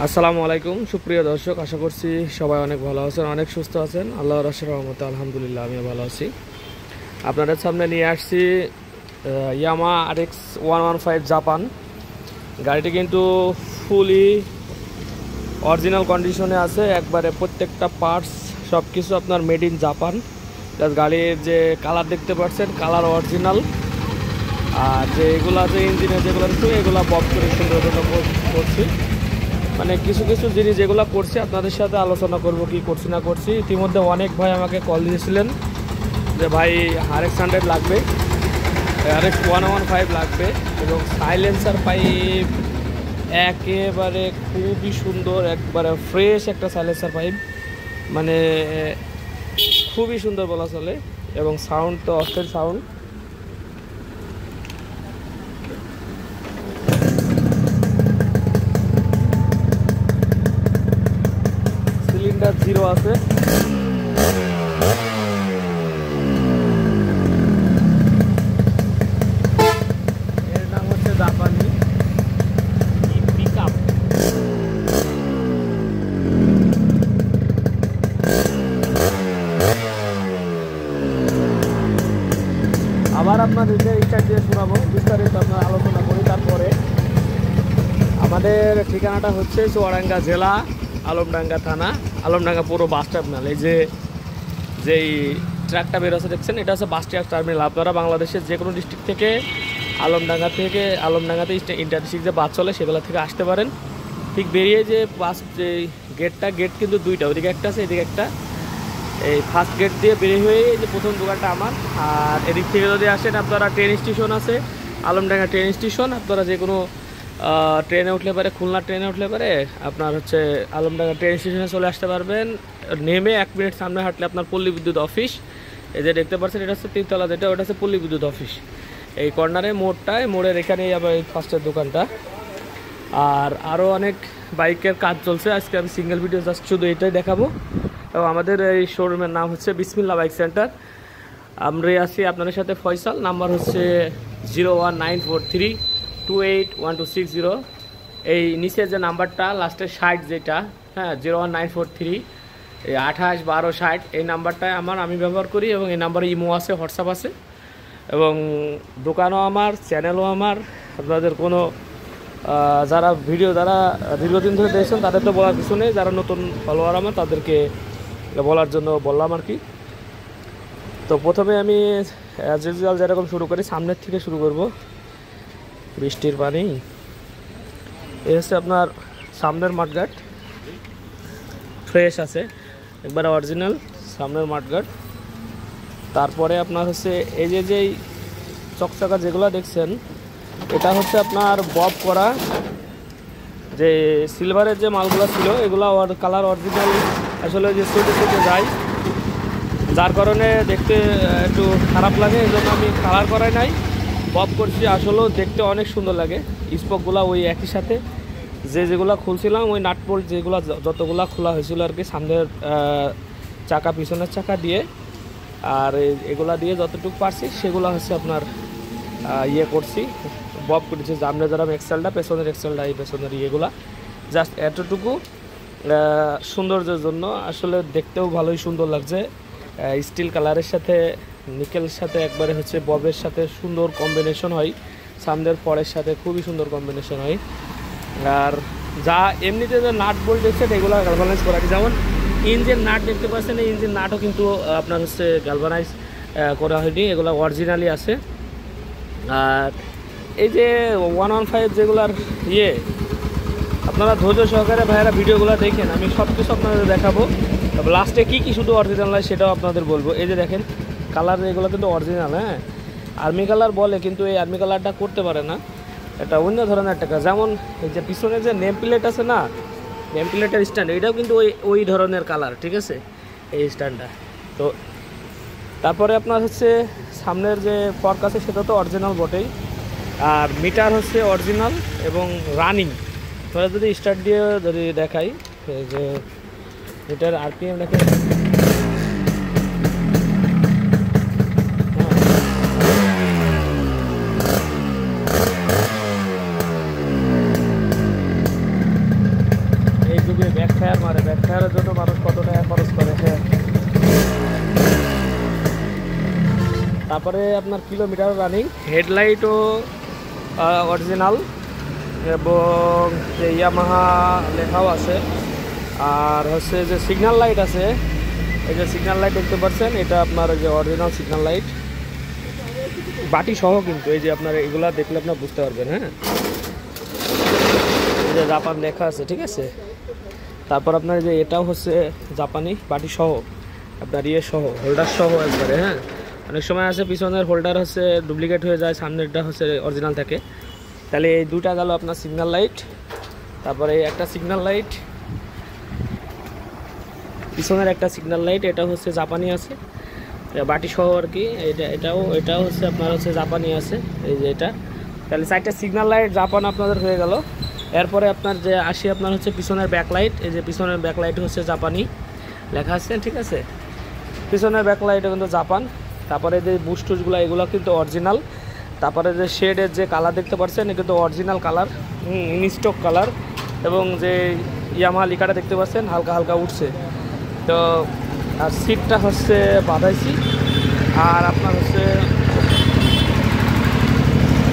আসসালামু আলাইকুম সুপ্রিয় দর্শক, আশা করছি সবাই অনেক ভালো আছেন, অনেক সুস্থ আছেন। আল্লাহর রাসের রহমতে আলহামদুলিল্লাহ আমিও ভালো আছি। আপনাদের সামনে নিয়ে আসছি ইয়ামা RX 115 জাপান। গাড়িটি কিন্তু ফুলি অরিজিনাল কন্ডিশনে আছে, একবারে প্রত্যেকটা পার্টস সব কিছু আপনার মেড ইন জাপান। প্লাস গাড়ির যে কালার দেখতে পাচ্ছেন, কালার অরিজিনাল। আর যে এগুলা যে ইঞ্জিনের যেগুলো ছিল এগুলো বব করে সুন্দর করছি। মানে কিছু কিছু জিনিস যেগুলো করছি আপনাদের সাথে আলোচনা করব, কি করছি না করছি। ইতিমধ্যে অনেক ভাই আমাকে কল দিয়েছিলেন যে ভাই RX 100 লাগবে, RX 115 লাগবে, এবং সাইলেন্সার পাইপ একেবারে খুবই সুন্দর, একবারে ফ্রেশ একটা সাইলেন্সার পাইপ, মানে খুবই সুন্দর বলা চলে। এবং সাউন্ড তো অস্থির সাউন্ড। সিলিন্ডার জিরো আছে। এর নাম হচ্ছে জাপানি পিকআপ। আবার আপনাদেরকে স্টার্ট দিয়ে শোনাবো, বিস্তারিত আপনার আলোচনা করি। তারপরে আমাদের ঠিকানাটা হচ্ছে চুয়াডাঙ্গা জেলা, আলমডাঙ্গা থানা, আলমডাঙ্গা পুরো বাস টার্মিনাল। এই যেই ট্রাকটা বেরোচ্ছে দেখছেন, এটা হচ্ছে বাস টার্মিনাল। আপনারা বাংলাদেশের যে কোনো ডিস্ট্রিক্ট থেকে আলমডাঙ্গাতে ইন্টারডিস্ট্রিক্ট যে বাস চলে সেগুলো থেকে আসতে পারেন। ঠিক বেরিয়ে যে বাস যে গেট কিন্তু দুইটা, ওইদিকে একটা আছে, এদিকে একটা। এই ফার্স্ট গেট দিয়ে বেরিয়ে হয়ে যে প্রথম দোকানটা আমার। আর এদিক থেকে যদি আসেন আপনারা, ট্রেন স্টেশন আছে আলমডাঙ্গা ট্রেন স্টেশন। আপনারা যে কোনো ট্রেনে উঠলে পারে, খুলনা ট্রেনে উঠলে পারে আপনার হচ্ছে আলমডাঙ্গা ট্রেন স্টেশনে চলে আসতে পারবেন। নেমে 1 মিনিট সামনে হাঁটলে আপনার পল্লী বিদ্যুৎ অফিস, এই যে দেখতে পাচ্ছেন এটা হচ্ছে 3তলা, যেটা ওটা হচ্ছে পল্লী বিদ্যুৎ অফিস। এই কর্নারে মোড়ের এখানেই আবার এই ফার্স্টের দোকানটা। আর আরও অনেক বাইকের কাজ চলছে, আজকে আমি সিঙ্গেল ভিডিও জাস্ট শুধু এটাই দেখাবো। এবং আমাদের এই শোরুমের নাম হচ্ছে বিসমিল্লাহ বাইক সেন্টার। আমরা আছি আপনাদের সাথে ফয়সাল। নাম্বার হচ্ছে 01943281260। এই নিচের যে নাম্বারটা লাস্টের 60 যেটা, হ্যাঁ 01943 28 12 60, এই নাম্বারটায় আমি ব্যবহার করি। এবং এই নাম্বারে ইমো আছে, হোয়াটসঅ্যাপ আছে, এবং দোকানও আমার, চ্যানেলও আমার। আপনাদের কোনো যারা দীর্ঘদিন ধরে দেখছেন তাদের তো বলার কিছু নেই, যারা নতুন ফলোয়ার আমার তাদেরকে বলার জন্য বললাম আর কি। তো প্রথমে আমি অ্যাজ ইউজুয়াল যেরকম শুরু করি, সামনের থেকে শুরু করব। বৃষ্টির পানি, এই হচ্ছে আপনার সামনের মাঠঘাট, ফ্রেশ আছে একবার অরিজিনাল সামনের মাঠঘাট। তারপরে আপনার হচ্ছে এই যেই চকচকা যেগুলো দেখছেন, এটা হচ্ছে আপনার বব করা যে সিলভারের যে মালগুলো ছিল, এগুলো কালার অরিজিনাল আসলে যে সুটে যায়, যার কারণে দেখতে একটু খারাপ লাগে, এই জন্য আমি কালার করাই নাই, বব করছি। আসলেও দেখতে অনেক সুন্দর লাগে। স্পকগুলো ওই একই সাথে যেগুলো খুলছিলাম, ওই নাট বোল্ট যেগুলো যতগুলো খোলা হয়েছিল আর কি, সামনের চাকা পিছনের চাকা দিয়ে, আর এগুলা দিয়ে যতটুকু পারছি সেগুলো হচ্ছে আপনার করছি, বব করেছি। সামনে যারা এক্সেলটা, পেছনের এক্সেলটা, এই পেছনের ইয়েগুলা জাস্ট এতটুকু সৌন্দর্যের জন্য। আসলে দেখতেও ভালোই সুন্দর লাগছে, স্টিল কালারের সাথে নিকেলের সাথে একবারে হচ্ছে ববের সাথে সুন্দর কম্বিনেশন হয়, সামনের ফরের সাথে খুবই সুন্দর কম্বিনেশন হয়। আর যা এমনিতে যে নাট বোল্ট দেখছেন এগুলো গ্যালভানাইজ করা, যেমন ইঞ্জিন নাট দেখতে পাচ্ছেন, এই ইঞ্জিন নাটও কিন্তু আপনার হচ্ছে গ্যালভানাইজ করা হয়নি, এগুলো অরিজিনালি আছে। আর এই যে 115 যেগুলার আপনারা ধৈর্য সহকারে ভাইয়েরা ভিডিওগুলো দেখেন, আমি সব কিছু আপনাদের দেখাবো। তবে লাস্টে কী শুধু অরিজিনাল হয় সেটাও আপনাদের বলবো। এই যে দেখেন কালার, এগুলো কিন্তু অরিজিনাল, হ্যাঁ আর্মি কালার বলে, কিন্তু এই আর্মি কালারটা করতে পারে না, এটা অন্য ধরনের একটা কাজ। যেমন এই যে পিছনে যে নেম প্লেট আছে না, নেম প্লেটের স্ট্যান্ড, এটাও কিন্তু ওই ধরনের কালার, ঠিক আছে এই স্ট্যান্ডটা। তো তারপরে আপনার হচ্ছে সামনের যে ফর্ক আছে সেটা তো অরিজিনাল বটেই, আর মিটার হচ্ছে অরিজিনাল এবং রানিং। তোরা যদি স্টার্ট দিয়ে যদি দেখাই, যে মিটার RPM দেখে, ব্যাখ্যার জন্য মানুষ কত টাকা খরচ করে। হ্যাঁ, তারপরে আপনার কিলোমিটার রানিং, হেডলাইটও অরিজিনাল এবং যে ইয়ামাহা লেখাও আছে। আর হচ্ছে যে সিগন্যাল লাইট আছে, এই যে সিগন্যাল লাইট দেখতে পাচ্ছেন, এটা আপনার যে অরিজিনাল সিগন্যাল লাইট বাটি সহ কিন্তু। এই যে আপনার এগুলা দেখলে আপনার বুঝতে পারবেন। হ্যাঁ, এই যে জাপান লেখা আছে, ঠিক আছে। তারপর আপনার যে এটাও হচ্ছে জাপানি বাটি সহ, আপনার ইয়ে সহ, হোল্ডার সহ একবারে। হ্যাঁ, অনেক সময় আছে পিছনের হোল্ডার হচ্ছে ডুপ্লিকেট হয়ে যায়, সামনেরটা হচ্ছে অরিজিনাল থাকে। তাহলে এই দুটা গেল আপনার সিগন্যাল লাইট। তারপরে এই একটা সিগন্যাল লাইট, পিছনের একটা সিগন্যাল লাইট, এটা হচ্ছে জাপানি আছে বাটি সহ আর কি। এটাও হচ্ছে আপনার হচ্ছে জাপানি আছে, এই যে এটা। তাহলে 4টা সিগন্যাল লাইট জাপান আপনাদের হয়ে গেল। এরপরে আপনার যে আসি আপনার হচ্ছে পিছনের ব্যাকলাইট, এই যে পিছনের ব্যাকলাইট হচ্ছে জাপানি লেখা আছে, ঠিক আছে। পিছনের ব্যাকলাইটও কিন্তু জাপান। তারপরে যে বুস্টুসগুলো এগুলো কিন্তু অরিজিনাল। তারপরে যে শেডের যে কালার দেখতে পাচ্ছেন, এটা কিন্তু অরিজিনাল কালার, ইনস্টক কালার। এবং যে ইয়ামাহা লেখাটা দেখতে পাচ্ছেন হালকা হালকা উঠছে। তো আর সিটটা হচ্ছে বাঁধাইছি। আর আপনার হচ্ছে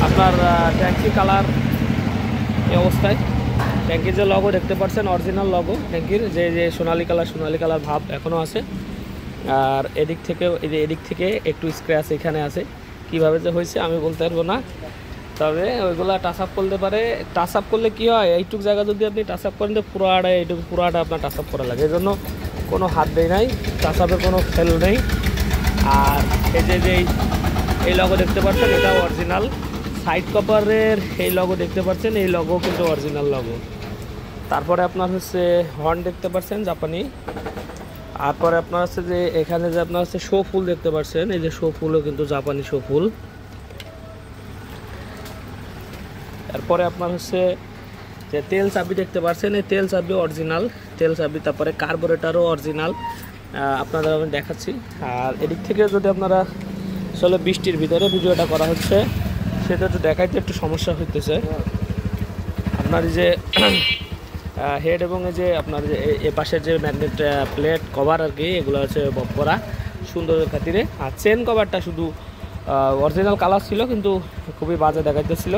আপনার ট্যাঙ্কি কালার এই অবস্থায়। ট্যাঙ্কির যে লগো দেখতে পাচ্ছেন অরিজিনাল লগো ট্যাঙ্কির, যে সোনালি কালার ভাব এখনও আছে। আর এদিক থেকে একটু স্ক্র্যাচ এখানে আছে, কিভাবে যে হয়েছে আমি বলতে পারবো না। তবে ওইগুলো টাচ আপ করতে পারে। টাচ আপ করলে কী হয়, এইটুকু জায়গা যদি আপনি টাচ আপ করেন তো পুরাটা আপনার টাচ আপ করা লাগে, এই জন্য কোনো হাত দেয় নাই, টাচ আপের কোনো খেল নেই। আর এই যে এই লগো দেখতে পাচ্ছেন, এটাও অরিজিনাল। সাইড কভারের এই লগো দেখতে পাচ্ছেন, এই লগো কিন্তু অরিজিনাল লগো। তারপরে আপনার হচ্ছে হর্ন দেখতে পাচ্ছেন জাপানি। তারপরে আপনার হচ্ছে যে এখানে যে আপনার হচ্ছে শো ফুল দেখতে পাচ্ছেন, এই যে শো ফুলও কিন্তু জাপানি শো ফুল। তারপরে আপনার হচ্ছে যে তেল চাবি দেখতে পাচ্ছেন, এই তেল চাবি অরিজিনাল তেল চাবি। তারপরে কার্বোরেটারও অরিজিনাল, আপনাদের আমি দেখাচ্ছি। আর এদিক থেকে যদি আপনারা আসলে বৃষ্টির ভিতরে ভিডিওটা করা হচ্ছে, সেটা তো দেখাইতে একটু সমস্যা হইতেছে। আপনার যে হেড এবং এই যে আপনার যে এ পাশের যে ম্যাগনেট প্লেট কভার আর কি, এগুলো হচ্ছে বব করা সুন্দরের খাতিরে। আর চেন কভারটা শুধু অরিজিনাল কালার ছিল, কিন্তু খুবই বাজে দেখাইতেছিল।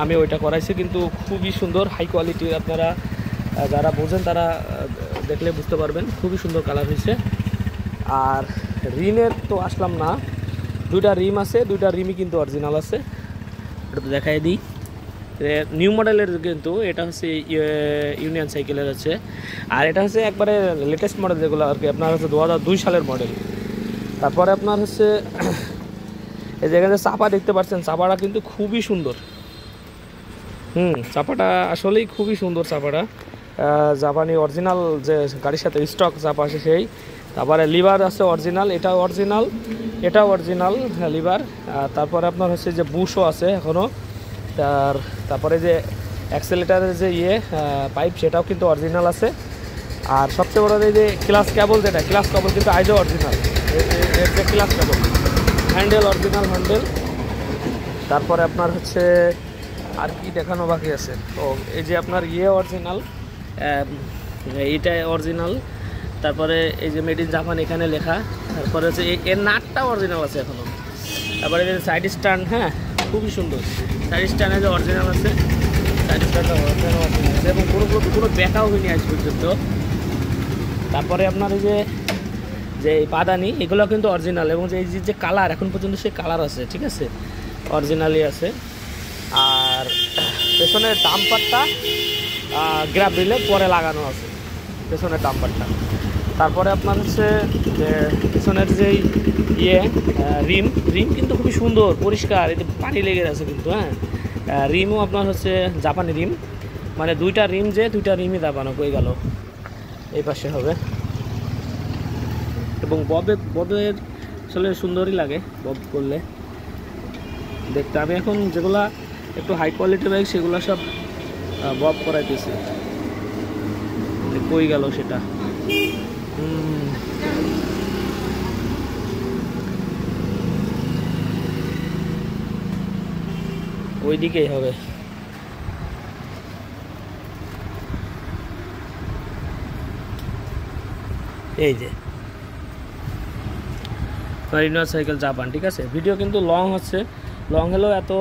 আমি ওইটা করাইছি, কিন্তু খুবই সুন্দর হাই কোয়ালিটির। আপনারা যারা বোঝেন তারা দেখলে বুঝতে পারবেন, খুবই সুন্দর কালার হয়েছে। আর রিমের তো আসলাম না, দুইটা রিম আছে, দুইটা রিমই কিন্তু অরিজিনাল আছে। এটা তো দেখাই দিই, নিউ মডেলের কিন্তু এটা হচ্ছে ইউনিয়ন সাইকেলের আছে। আর এটা হচ্ছে একবারে লেটেস্ট মডেল যেগুলো আর কি, আপনার হচ্ছে 2002 সালের মডেল। তারপরে আপনার হচ্ছে এই যেখানে চাপা দেখতে পাচ্ছেন, চাপাটা কিন্তু খুবই সুন্দর। চাপাটা আসলেই খুবই সুন্দর। চাপাটা জাপানি অরিজিনাল যে গাড়ির সাথে স্টক চাপা আছে সেই। তারপরে লিভার আছে অরিজিনাল, এটাও অরিজিনাল লিভার। তারপরে আপনার হচ্ছে যে বুশও আছে এখনও। তারপরে যে অ্যাক্সেলেটারের যে পাইপ, সেটাও কিন্তু অরিজিনাল আছে। আর সবচেয়ে বড় এই যে ক্লাস কেবল কিন্তু আইজও অরিজিনাল। এর যে ক্লাস কেবল, হ্যান্ডেল অরিজিনাল হ্যান্ডেল। তারপরে আপনার হচ্ছে আর কি দেখানো বাকি আছে, তো এই যে আপনার অরিজিনাল, এইটা অরিজিনাল। তারপরে এই যে মেড ইন জাপান এখানে লেখা। তারপরে হচ্ছে এর নাটটা অরিজিনাল আছে এখনও। তারপরে সাইড স্ট্যান্ড, হ্যাঁ খুবই সুন্দর। সাইড স্ট্যান্ডে যে অরিজিনাল আছে, সাইড স্ট্যান্ডটা অরিজিনাল আছে এবং কোনো ব্যাকাও হয়নি আজ পর্যন্ত। তারপরে আপনার এই যে পাদানি, এগুলো কিন্তু অরিজিনাল। এবং এই যে কালার এখন পর্যন্ত সেই কালার আছে, ঠিক আছে, অরিজিনালি আছে। আর পেছনের ডাম্পারটা গ্র্যাব রিলে পরে লাগানো আছে, পেছনের ডাম্পারটা। তারপরে আপনার হচ্ছে যে পিছনের যেই রিম কিন্তু খুবই সুন্দর পরিষ্কার, এতে পানি লেগে আছে কিন্তু। হ্যাঁ, রিমও আপনার হচ্ছে জাপানি রিম, মানে দুইটা রিমই জাপানো হয়ে গেল। এই পাশে হবে। এবং ববের আসলে সুন্দরই লাগে বব করলে দেখতে। আমি এখন যেগুলা একটু হাই কোয়ালিটির বাইক সেগুলো সব বব করাইতেছি। কই গেল সেটা, ওই দিকেই হবে। এই যে রিনোয়া সাইকেল জাপান, ঠিক আছে। ভিডিও কিন্তু লং হচ্ছে, লং হলেও এত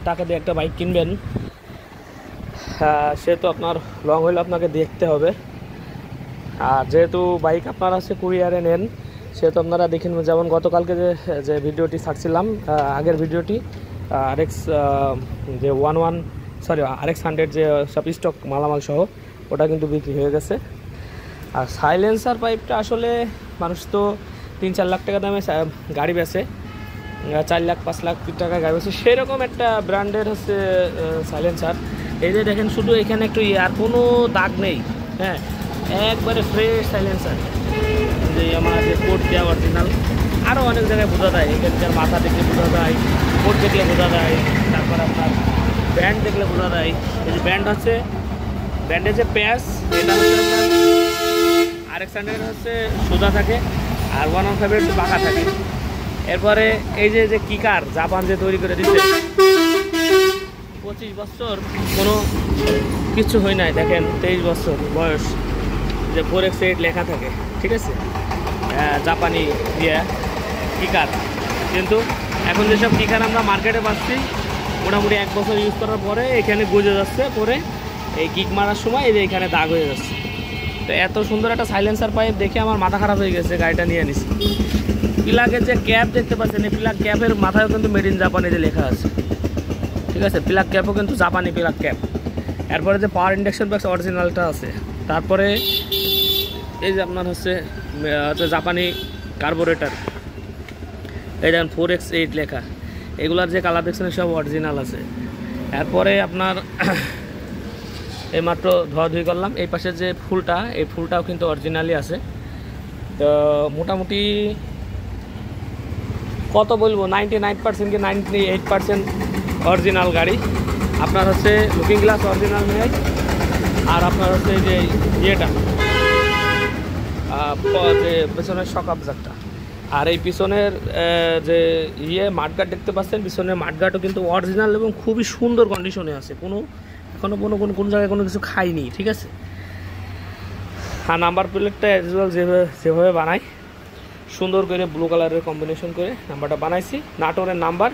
টাকা দিয়ে একটা বাইক কিনবেন সেহেতু আপনার লং হলে আপনাকে দেখতে হবে। আর যেহেতু বাইক আপনারা হচ্ছে কুরিয়ারে নেন সেহেতু আপনারা দেখেন, যেমন গতকালকে যে ভিডিওটি ছাড়ছিলাম, আগের ভিডিওটি RX যে 11 RX 100 যে সব স্টক মালামাল সহ ওটা কিন্তু বিক্রি হয়ে গেছে। আর সাইলেন্সার পাইপটা আসলে মানুষ তো 3-4 লাখ টাকা দামে গাড়ি বেচে, 4 লাখ 5 লাখ টাকা গাড়ি বেচে, সেরকম একটা ব্র্যান্ডের হচ্ছে সাইলেন্সার। এই যে দেখেন শুধু এখানে একটু আর কোনো দাগ নেই, হ্যাঁ, একবারে ফ্রেশ সাইলেন্সার। যে আমার যে কোড দেওয়া অরিজিনাল, আরও অনেক জায়গায় বোঝা যায়, এখানকার মাথা দেখলে বোঝা যায়, কোড দেখলে বোঝা যায়, তারপর আপনার ব্যান্ড দেখলে বোঝা যায়। এই যে ব্যান্ড হচ্ছে, ব্যান্ডের যে প্যাচ এটা হচ্ছে আপনার RX 100 হচ্ছে সোজা থাকে আর 115 একটু বাঁকা থাকে। এরপরে এই যে কিকার জাপান যে তৈরি করে দিচ্ছে, 25 বছর কোনো কিছু হয় নাই, দেখেন 23 বছর বয়স, যে 4X8 লেখা থাকে, ঠিক আছে, জাপানি দিয়ে কিকার। কিন্তু এখন যেসব কিকার আমরা মার্কেটে পাচ্ছি মোটামুটি 1 বছর ইউজ করার পরে এখানে গজে যাচ্ছে, পরে এই কিক মারার সময় এই যে এখানে দাগ হয়ে যাচ্ছে। তো এত সুন্দর একটা সাইলেন্সার পাইপ দেখে আমার মাথা খারাপ হয়ে গেছে, গাড়িটা নিয়ে নিছি। প্লাগের যে ক্যাপ দেখতে পাচ্ছেন, এই প্লাগ ক্যাপের মাথায়ও কিন্তু মেড ইন জাপানি যে লেখা আছে, ঠিক আছে। প্লাগ ক্যাপও কিন্তু জাপানি প্লাগ ক্যাপ। এরপরে যে পাওয়ার ইন্ডাকশন বক্স অরিজিনালটা আছে। তারপরে এই যে আপনার হচ্ছে জাপানি কার্বোরেটর, এই দেখেন 4X8 লেখা, এগুলার যে কালার দেখছেন সব অরিজিনাল আছে। এরপরে আপনার এইমাত্র ধোয়াধুয়ি করলাম, এই পাশে যে ফুলটা, এই ফুলটাও কিন্তু অরিজিনালি আছে। তো মোটামুটি কত বলবো, 99% কি 98% অরিজিনাল গাড়ি। আপনার হচ্ছে লুকিং গ্লাস অরিজিনাল নেই, আর আপনার হচ্ছে যে ইয়েটা যে পেছনের শক অবজারটা, আর এই পিছনের যে মাঠগার্ড দেখতে পাচ্ছেন, পিছনের মাঠগার্ডও কিন্তু অরিজিনাল এবং খুবই সুন্দর কন্ডিশনে আছে, এখনো কোনো জায়গায় কোনো কিছু খাইনি, ঠিক আছে। আর নাম্বার প্লেটটা অ্যাজ ওয়েল যেভাবে বানাই, সুন্দর করে ব্লু কালারের কম্বিনেশন করে নাম্বারটা বানাইছি। নাটোরের নাম্বার,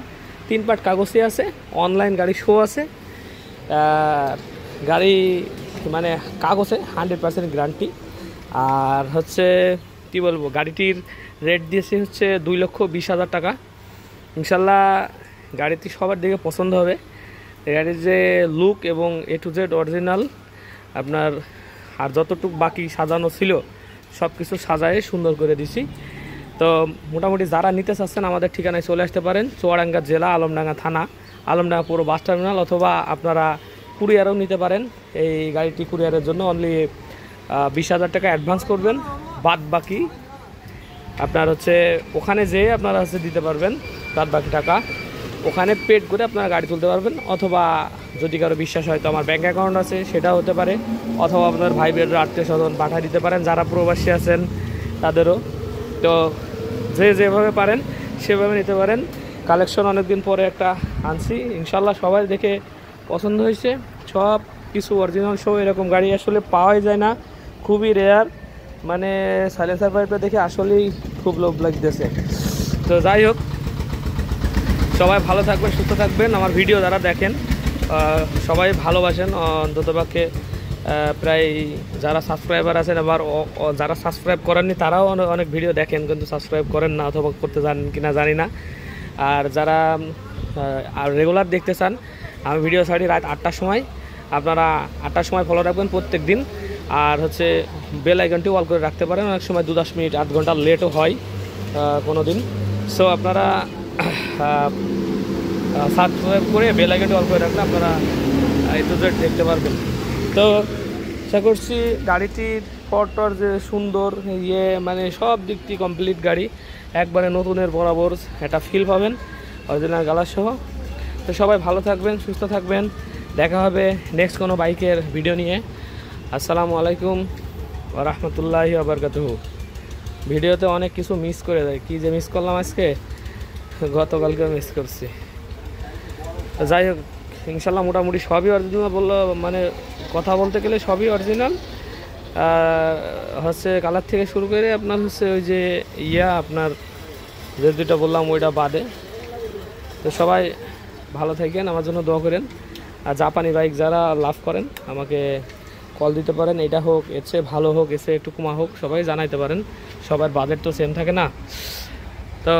3 পার্ট কাগজে আছে, অনলাইন গাড়ি শো আছে, গাড়ি মানে কাগজে 100% গ্যারান্টি। আর হচ্ছে কী বলবো, গাড়িটির রেট দিয়েছে হচ্ছে 2,20,000 টাকা। ইনশাল্লাহ গাড়িটি সবার দিকে পছন্দ হবে। গাড়ির যে লুক এবং A to Z অরিজিনাল আপনার, আর যতটুকু বাকি সাজানো ছিল সব কিছু সাজায় সুন্দর করে দিছি। তো মোটামুটি যারা নিতে চাচ্ছেন আমাদের ঠিকানায় চলে আসতে পারেন, চুয়াডাঙ্গা জেলা, আলমডাঙ্গা থানা, আলমডাঙ্গা পুরো বাস টার্মিনাল, অথবা আপনারা কুরিয়ারও নিতে পারেন। এই গাড়িটি কুরিয়ারের জন্য অনলি 20,000 টাকা অ্যাডভান্স করবেন, বাদ বাকি আপনার হচ্ছে ওখানে যেয়ে আপনারা হচ্ছে দিতে পারবেন, বাদ বাকি টাকা ওখানে পেড করে আপনারা গাড়ি তুলতে পারবেন। অথবা যদি কারো বিশ্বাস হয় তো আমার ব্যাঙ্ক অ্যাকাউন্ট আছে, সেটাও হতে পারে, অথবা আপনার ভাই বোনের আত্মীয় স্বজন পাঠিয়ে দিতে পারেন, যারা প্রবাসী আছেন তাদেরও। তো যেভাবে পারেন সেভাবে নিতে পারেন। কালেকশন অনেকদিন পরে একটা আনছি, ইনশাল্লাহ সবাই দেখে পছন্দ হয়েছে। সব কিছু অরিজিনাল শো, এরকম গাড়ি আসলে পাওয়াই যায় না, খুবই রেয়ার। মানে সাইলেন্সার পাইপটা দেখে আসলেই খুব লোভ লাগতেছে। তো যাই হোক, সবাই ভালো থাকবেন, সুস্থ থাকবেন। আমার ভিডিও যারা দেখেন সবাই ভালোবাসেন, অন্ততপক্ষে প্রায় যারা সাবস্ক্রাইবার আছেন, আবার যারা সাবস্ক্রাইব করেননি তারাও অনেক ভিডিও দেখেন, কিন্তু সাবস্ক্রাইব করেন না, অথবা করতে জানেন কিনা জানি না। আর যারা রেগুলার দেখতে চান, আমি ভিডিও ছাড়ি রাত 8টার সময়, আপনারা 8টার সময় ফলো রাখবেন প্রত্যেক দিন। আর হচ্ছে বেল আইকনটি অল করে রাখতে পারেন, অনেক সময় 2-10 মিনিট 8 ঘন্টা লেটও হয় কোনো দিন। সো আপনারা সাবস্ক্রাইব করে বেল আইকনটি অল করে রাখলে আপনারা A to Z দেখতে পারবেন। তো আশা করছি গাড়িটির ফটোর যে সুন্দর মানে সব দিক থেকে কমপ্লিট গাড়ি, একবারে নতুনের বরাবর একটা ফিল পাবেন অরিজিনাল গ্লাস সহ। তো সবাই ভালো থাকবেন, সুস্থ থাকবেন, দেখা হবে নেক্সট কোনো বাইকের ভিডিও নিয়ে। আসসালামু আলাইকুম ওয়া রাহমাতুল্লাহি ওয়া বারাকাতুহু। ভিডিওতে অনেক কিছু মিস করে যায়, কী যে মিস করলাম আজকে, গতকালকে মিস করছি। যাই হোক, ইনশাল্লাহ মোটামুটি সবই অরিজিনাল বললো, মানে কথা বলতে গেলে সবই অরিজিনাল। হচ্ছে কালার থেকে শুরু করে আপনার হচ্ছে ওই যে আপনার যে দুটো বললাম ওইটা বাদে। তো সবাই ভালো থাকেন, আমার জন্য দোয়া করেন। আর জাপানি বাইক যারা লাভ করেন আমাকে কল দিতে পারেন, এটা হোক, এর চেয়ে ভালো হোক, এর চেয়ে একটু কমা হোক, সবাই জানাইতে পারেন। সবার বাজেট তো সেম থাকে না। তো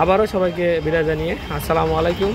আবারও সবাইকে বিদায় জানিয়ে আসসালামু আলাইকুম।